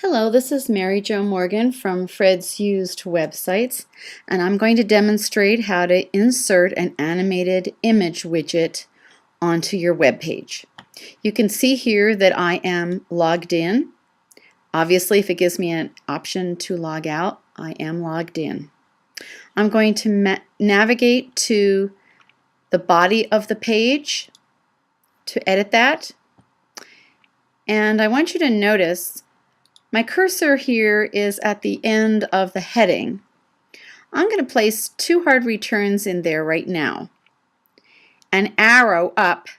Hello, this is Mary Jo Morgan from Fred's Used Websites, and I'm going to demonstrate how to insert an animated image widget onto your web page. You can see here that I am logged in. Obviously, if it gives me an option to log out, I am logged in. I'm going to navigate to the body of the page to edit that, and I want you to notice my cursor here is at the end of the heading. I'm going to place two hard returns in there right now. An arrow up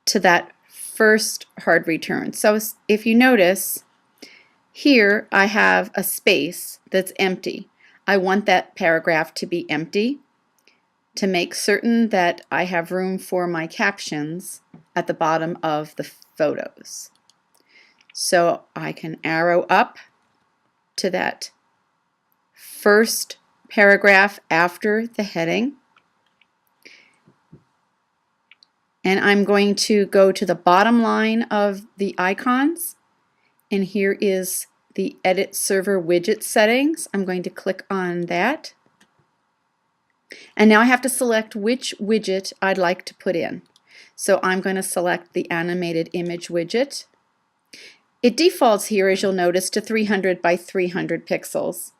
to that first hard return. So if you notice, here I have a space that's empty. I want that paragraph to be empty to make certain that I have room for my captions at the bottom of the photos. So I can arrow up to that first paragraph after the heading, and I'm going to go to the bottom line of the icons, and here is the Edit Server Widget settings. I'm going to click on that, and now I have to select which widget I'd like to put in. So I'm going to select the animated image widget. It defaults here, as you'll notice, to 300 by 300 pixels.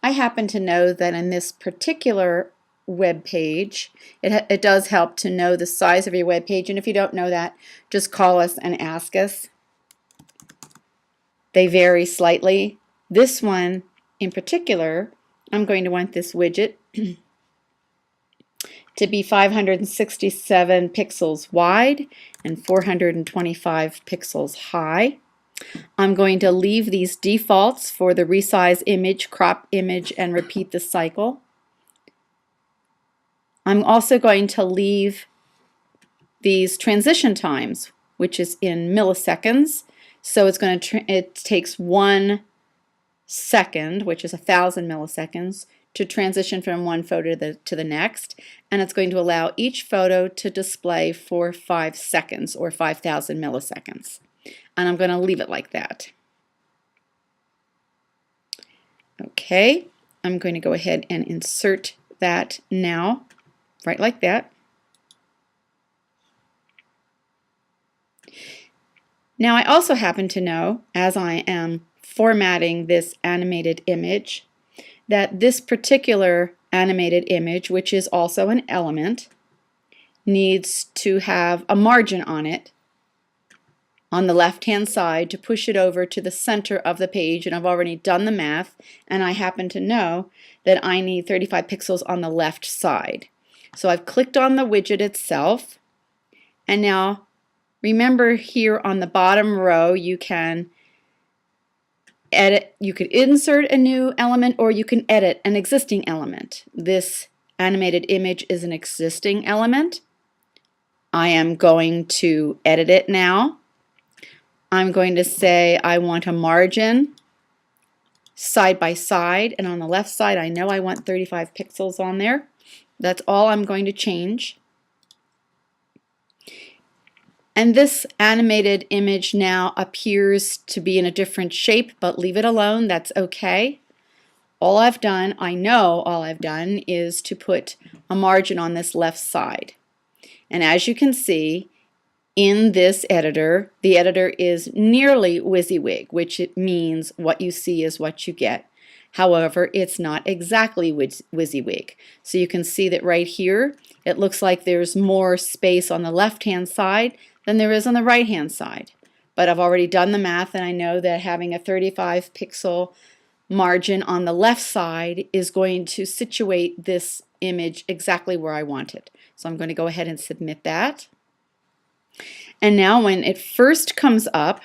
I happen to know that in this particular web page, it does help to know the size of your web page, and if you don't know that, just call us and ask us. They vary slightly. This one in particular, I'm going to want this widget to be 567 pixels wide and 425 pixels high. I'm going to leave these defaults for the resize image, crop image, and repeat the cycle. I'm also going to leave these transition times, which is in milliseconds. So it's going to it takes 1 second, which is 1,000 milliseconds, to transition from one photo to the next, and it's going to allow each photo to display for 5 seconds or 5,000 milliseconds. And I'm going to leave it like that. Okay, I'm going to go ahead and insert that now, right like that. Now I also happen to know, as I am formatting this animated image, that this particular animated image, which is also an element, needs to have a margin on it on the left-hand side to push it over to the center of the page, and I've already done the math, and I happen to know that I need 35 pixels on the left side. So I've clicked on the widget itself, and now remember here on the bottom row you can edit, you could insert a new element or you can edit an existing element. This animated image is an existing element. I am going to edit it now. I'm going to say I want a margin side by side, and on the left side I know I want 35 pixels on there. That's all I'm going to change. And this animated image now appears to be in a different shape, but leave it alone, that's okay. All I've done, I know all I've done, is to put a margin on this left side. And as you can see, in this editor, the editor is nearly WYSIWYG, which it means what you see is what you get. However, it's not exactly WYSIWYG. So you can see that right here, it looks like there's more space on the left-hand side than there is on the right-hand side. But I've already done the math, and I know that having a 35 pixel margin on the left side is going to situate this image exactly where I want it. So I'm going to go ahead and submit that. And now when it first comes up,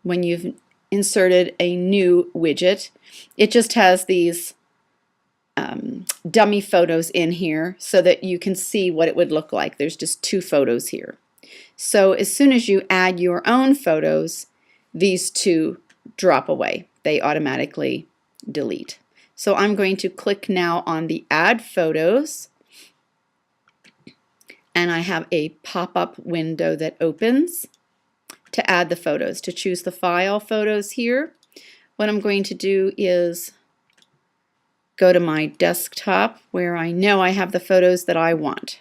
when you've inserted a new widget, it just has these dummy photos in here so that you can see what it would look like. There's just 2 photos here. So as soon as you add your own photos, these 2 drop away. They automatically delete. So I'm going to click now on the Add Photos, and I have a pop-up window that opens to add the photos. To choose the file, Photos here, what I'm going to do is go to my desktop where I know I have the photos that I want.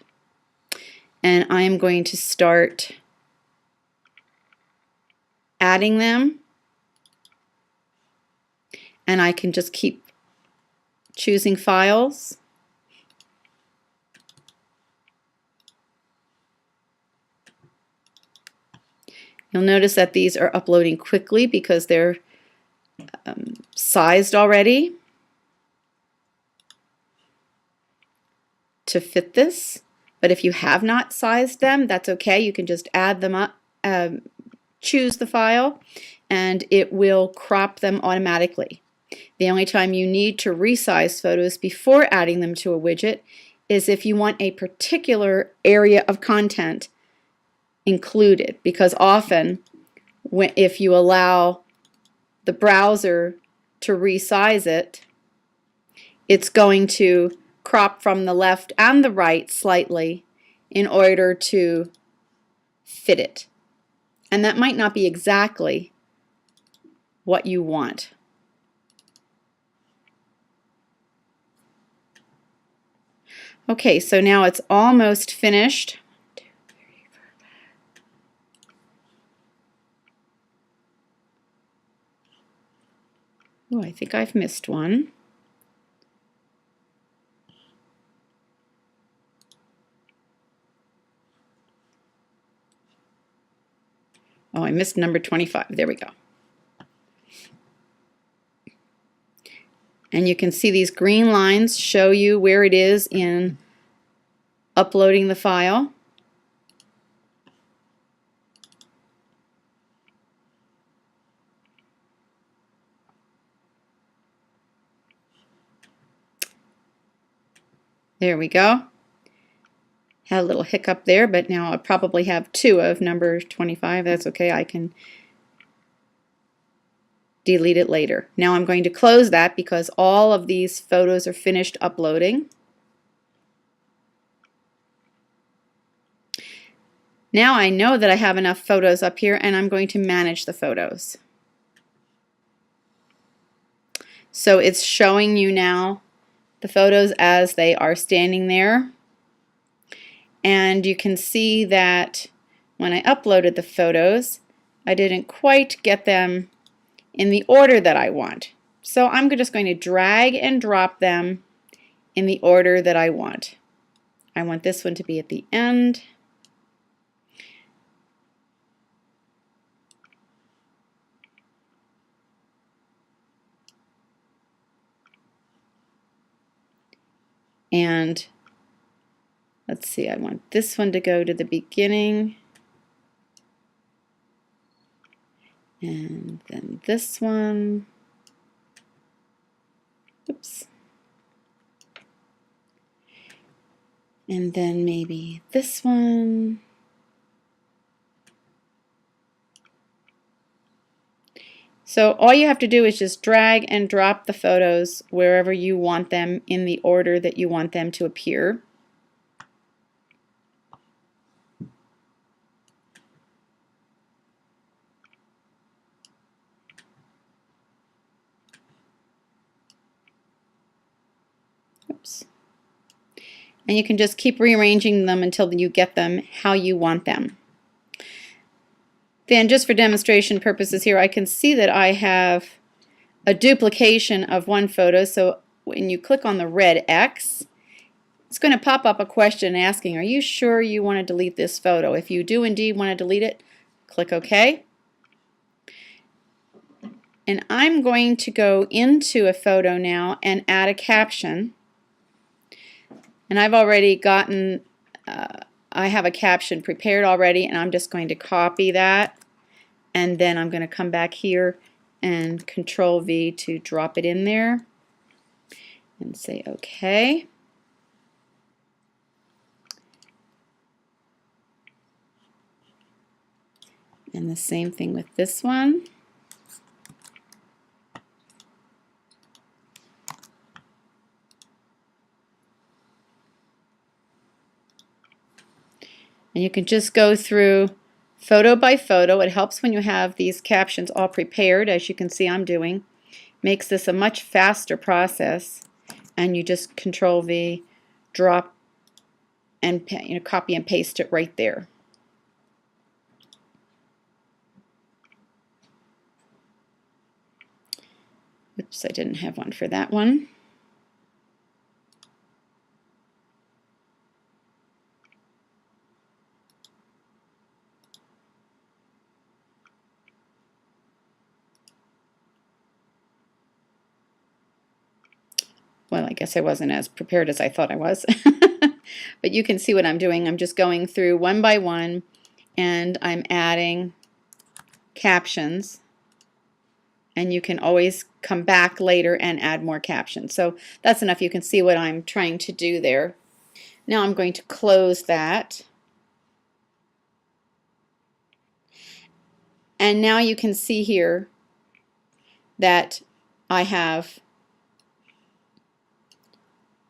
And I am going to start adding them. And I can just keep choosing files. You'll notice that these are uploading quickly because they're sized already to fit this. But if you have not sized them, that's okay. You can just add them up, choose the file, and it will crop them automatically. The only time you need to resize photos before adding them to a widget is if you want a particular area of content included, because often if you allow the browser to resize it, it's going to crop from the left and the right slightly in order to fit it. And that might not be exactly what you want. Okay, so now it's almost finished. Oh, I think I've missed one. Oh, I missed number 25. There we go. And you can see these green lines show you where it is in uploading the file. There we go. Had a little hiccup there, but now I probably have two of number 25. That's okay. I can delete it later. Now I'm going to close that because all of these photos are finished uploading. Now I know that I have enough photos up here, and I'm going to manage the photos. So it's showing you now the photos as they are standing there. And you can see that when I uploaded the photos, I didn't quite get them in the order that I want. So I'm just going to drag and drop them in the order that I want. I want this one to be at the end. And let's see, I want this one to go to the beginning. And then this one. Oops. And then maybe this one. So all you have to do is just drag and drop the photos wherever you want them in the order that you want them to appear. Oops. And you can just keep rearranging them until you get them how you want them. Then just for demonstration purposes here, I can see that I have a duplication of one photo. So when you click on the red X, it's going to pop up a question asking, are you sure you want to delete this photo? If you do indeed want to delete it, click OK. And I'm going to go into a photo now and add a caption. And I've already gotten, I have a caption prepared already, and I'm just going to copy that. And then I'm going to come back here and Control V to drop it in there and say OK. And the same thing with this one. And you can just go through photo by photo. It helps when you have these captions all prepared, as you can see I'm doing. makes this a much faster process, and you just Control V, drop, and copy and paste it right there. Oops, I didn't have one for that one. Well, I guess I wasn't as prepared as I thought I was. But you can see what I'm doing. I'm just going through one by one, and I'm adding captions. And you can always come back later and add more captions. So that's enough. You can see what I'm trying to do there. Now I'm going to close that. And now you can see here that I have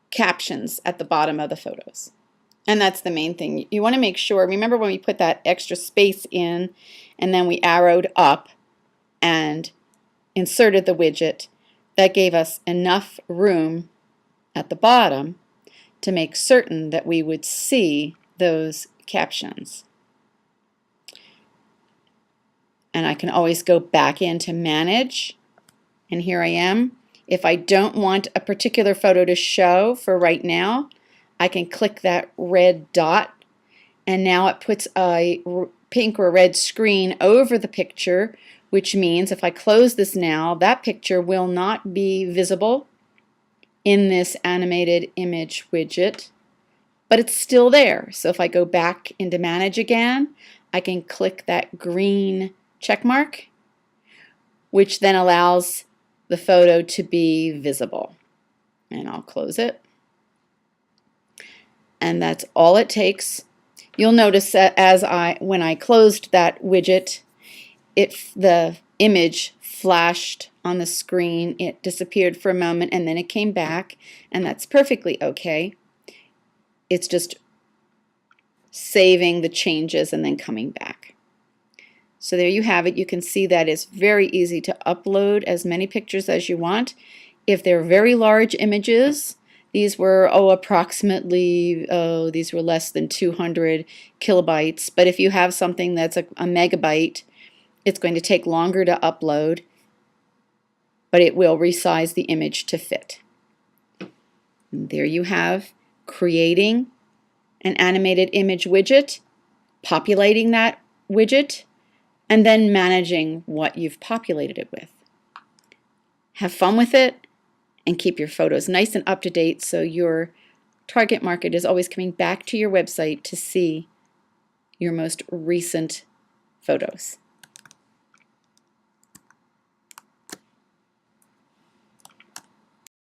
captions at the bottom of the photos. And that's the main thing. You want to make sure, remember when we put that extra space in and then we arrowed up and inserted the widget, that gave us enough room at the bottom to make certain that we would see those captions. And I can always go back into Manage, and here I am. If I don't want a particular photo to show for right now, I can click that red dot, and now it puts a pink or red screen over the picture, which means if I close this now, that picture will not be visible in this animated image widget, but it's still there. So if I go back into Manage again, I can click that green check mark, which then allows the photo to be visible. And I'll close it. And that's all it takes. You'll notice that when I closed that widget, the image flashed on the screen. It disappeared for a moment and then it came back, and that's perfectly okay. It's just saving the changes and then coming back. So there you have it. You can see that it's very easy to upload as many pictures as you want. If they're very large images, these were approximately these were less than 200 kilobytes. But if you have something that's a megabyte, it's going to take longer to upload, but it will resize the image to fit. And there you have creating an animated image widget, populating that widget, and then managing what you've populated it with. Have fun with it and keep your photos nice and up to date so your target market is always coming back to your website to see your most recent photos.